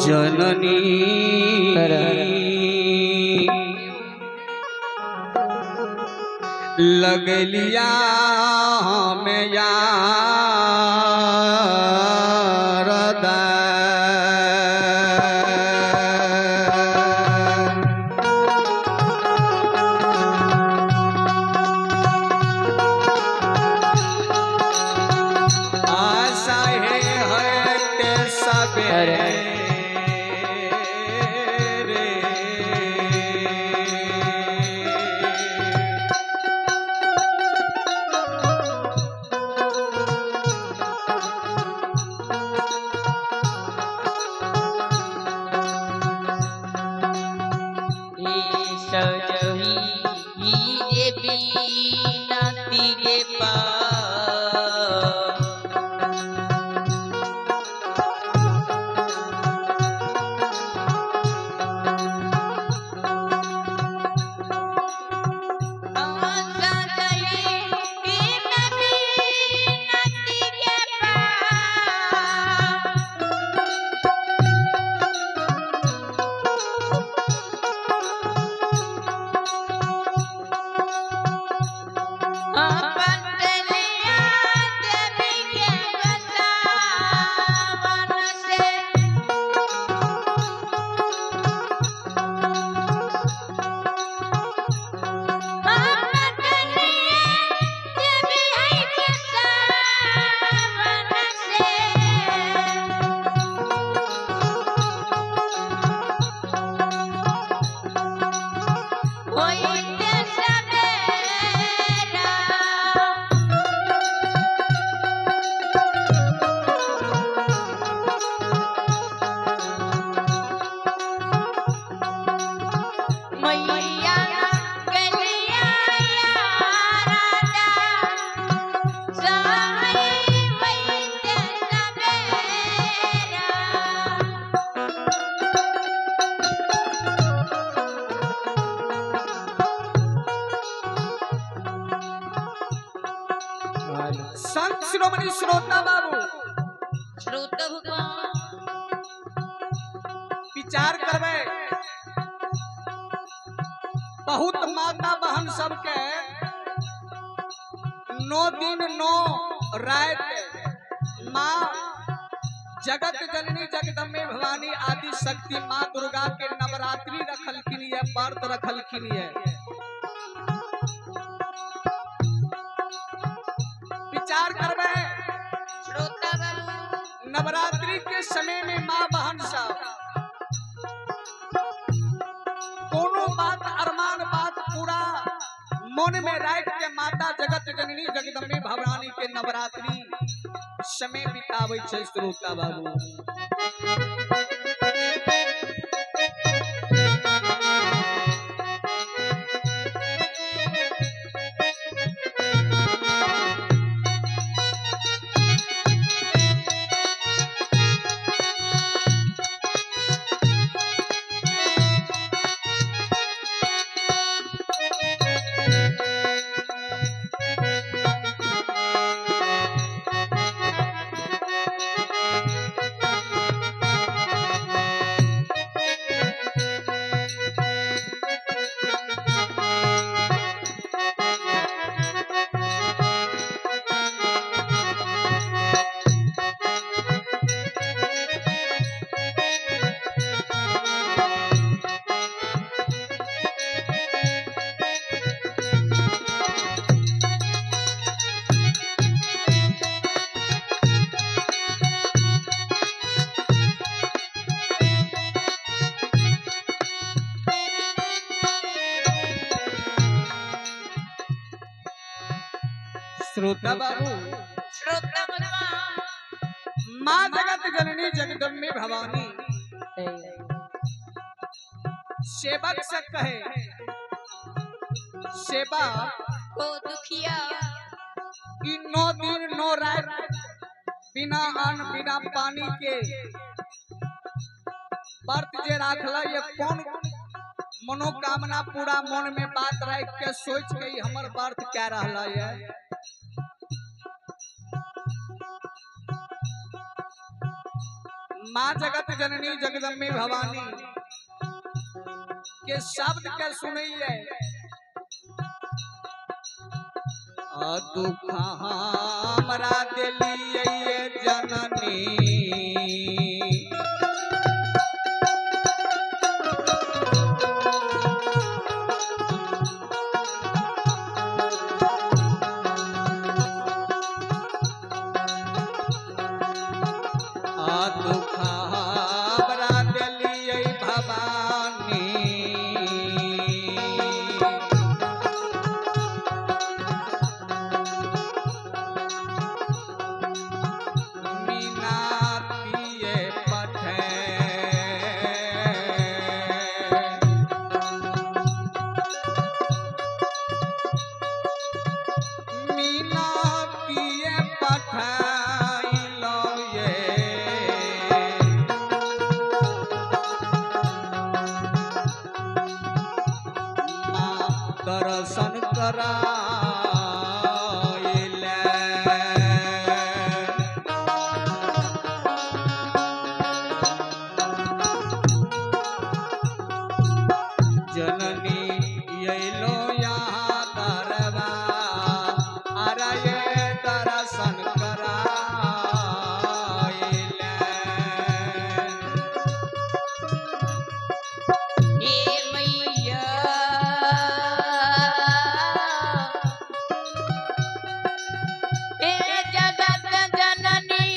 जननी लगलिया हमें यार आशा है ते सबे संत शिरोमणि श्रोता बाबू श्रोता विचार करवे बहुत माता बहन सबके 9 दिन 9 रात माँ जगत जननी जगदम्बे भवानी आदि शक्ति माँ दुर्गा के नवरात्रि रखलखिन है, व्रत रखलखिन है। विचार करवे नवरात्रि के समय में माँ बहन सब कोनो बात अरमान बात पूरा मन में राख के माता जगत जननी जगदम्बे भवानी के नवरात्रि समय बितावे छे श्रोता बाबू। श्रोता बाबू माँ जगत जननी जगदम्बे भवानी सेवक से कहे सेवा को दुखिया कि 9 दिन 9 रात बिना अन्न बिना पानी के व्रत जे राखला ये कौन मनोकामना पूरा मन में बात रख के सोच के हमर व्रत क्या रहला है। माँ जगत जननी जगदम्बे भवानी के शब्द के सुनइए दुख हमरा दिलिए जननी दुख हमरा दिलिए भवानी दर्शन कराइले जननी अइलो यहाँ दरबार अरे दर्शन कराइले हे मैया हे जगत जननी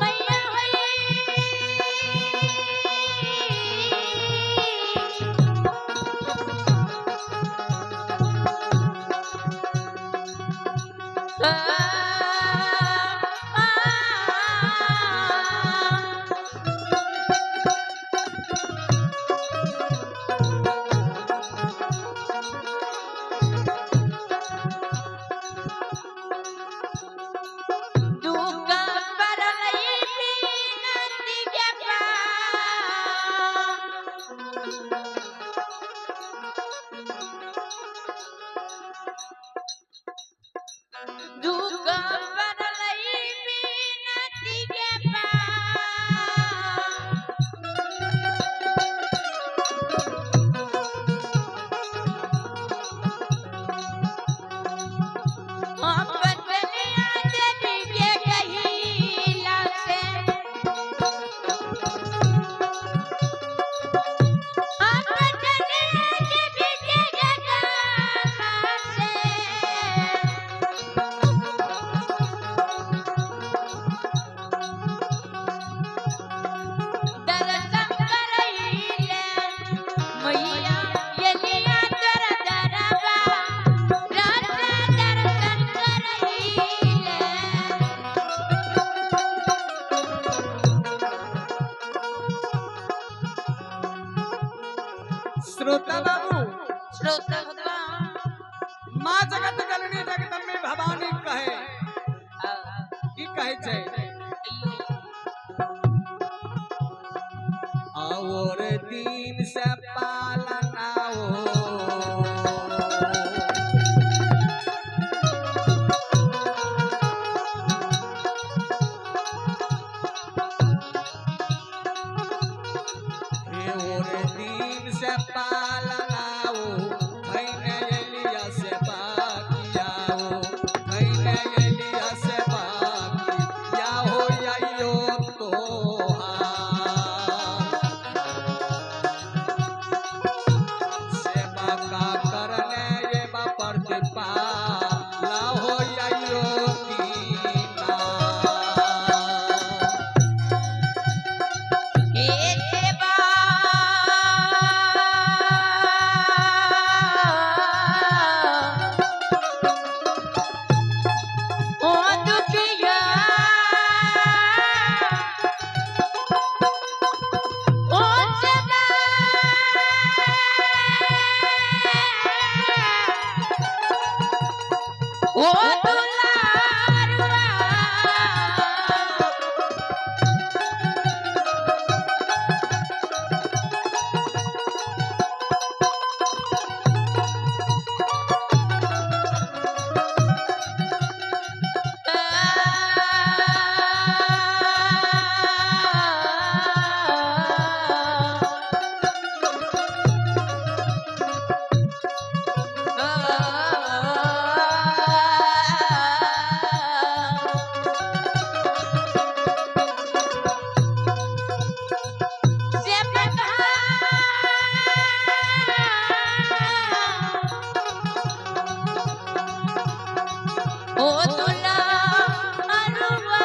मैया दुख परलई बिनती के दुख परलई बिनती के अपनिया देवी के कहिला से अपनिया देवी के कहिला से दर्शन करइले मैया येलिया तर दरबा रात दर्शन करइले श्रोता बाबू श्रोता भगवान माँ जगत जननी जगदम्बे भवानी कहे की कहे छै और दिन से पालना और दिन से पालना भैने एलिया से बाकियाओ भैने एलिया से बाकिया हो आइयो तो ओ दुलारुआ ओ दुलारुआ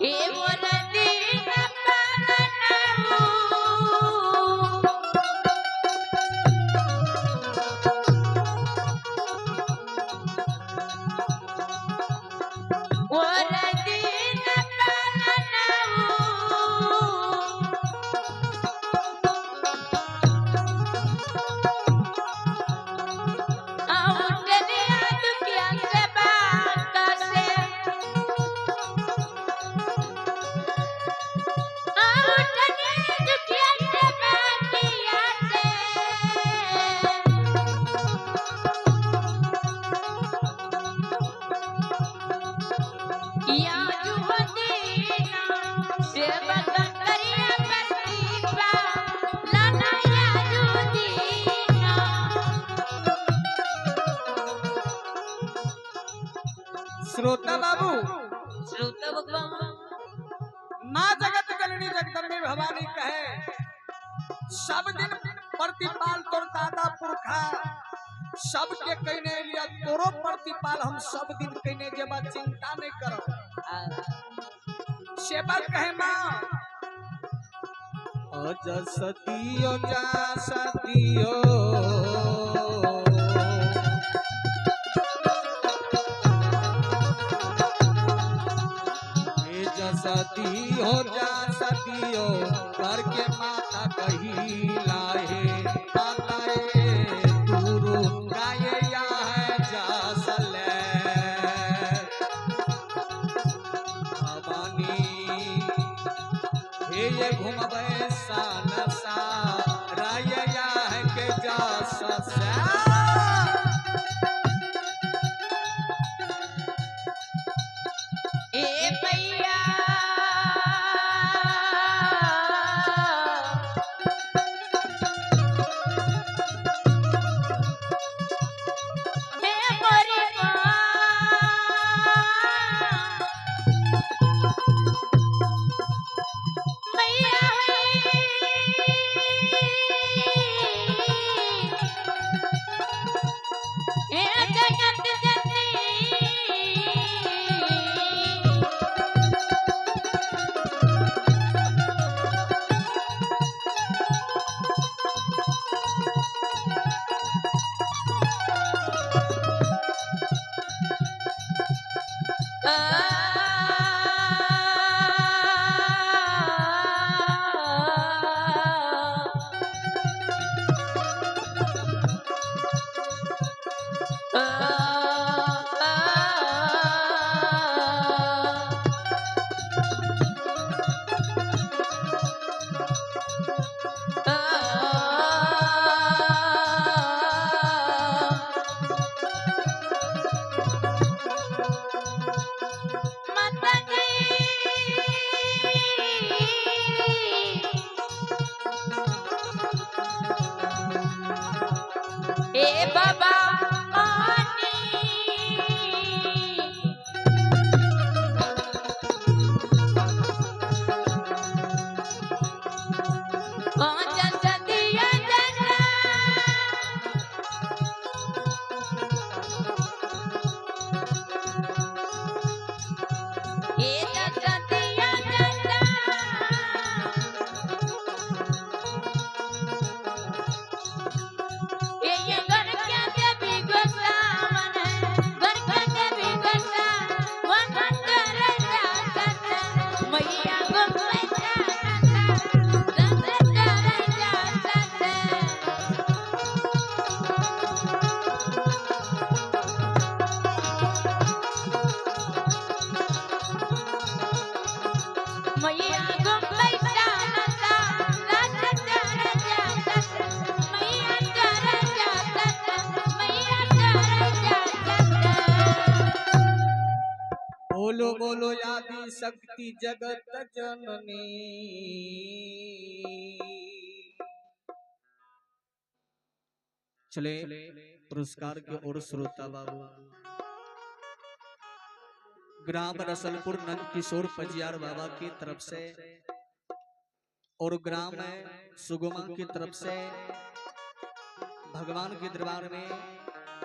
हे मोर दीन पावनऊ मोर दीन पावनऊ उठने दुखिया से बाका से उठने दुखिया से बाकिया से या जुवदीना सेवक करिया प्रतिभा लाना या जुदीना श्रोता बाबू, श्रोता भगवान माँ जगत जननी जगदम्बे भवानी कहे सब दिन प्रतिपाल तोर दादा पुरखा सबके कहने लिया तोरो प्रतिपाल हम सब दिन कहने जेबा चिंता नहीं करो। सेवा कहे माँ अज सदियो जा सदियो सदियो जा सदियो करके माता कही लाए माताए गुरु गाये या है जासले भवानी हे ये घुमबे सान सा राय या है के जाससे ए भैया बोलो बोलो आदि शक्ति जगत जननी। चले पुरस्कार के ओर श्रोता बाबू। ग्राम रसलपुर नंद किशोर पजियार बाबा की तरफ से और ग्राम सुगमा की तरफ से भगवान के दरबार में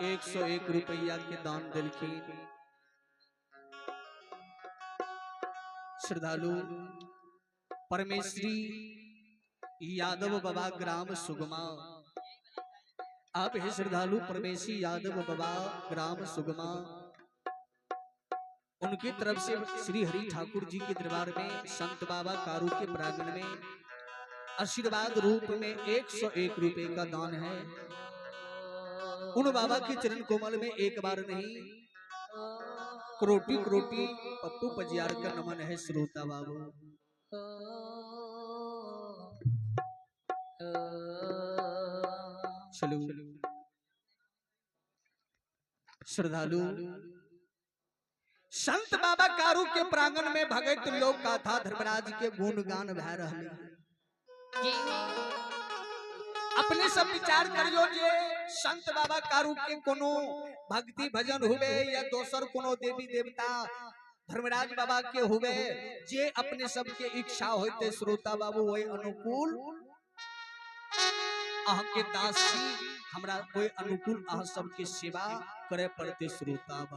101 रुपया के दान दिल की श्रद्धालु परमेश्वरी यादव बाबा ग्राम सुगमा। आप है श्रद्धालु परमेश्वरी यादव बाबा ग्राम सुगमा, उनकी तरफ से श्री हरि ठाकुर जी के दरबार में संत बाबा कारू के प्रांगण में आशीर्वाद रूप में 101 रुपए का दान है। उन बाबा के चरण कोमल में एक बार नहीं करोटी करोटी पप्पू पजियार का नमन है श्रोता बाबू। चलो श्रद्धालु संत बाबा कारू के प्रांगण में भगत लोग गाथा धर्मराज के गुणगान भै रहले। अपने सब विचार करियो जे संत बाबा कारू के कोनो भक्ति भजन हुए या दोसर कोनो देवी देवता धर्मराज बाबा के हुए, जे अपने सब के इच्छा होते श्रोता बाबू वही अनुकूल आह के दासी हमरा कोई अनुकूल आह सब के सेवा करे पड़ते श्रोता बाबू।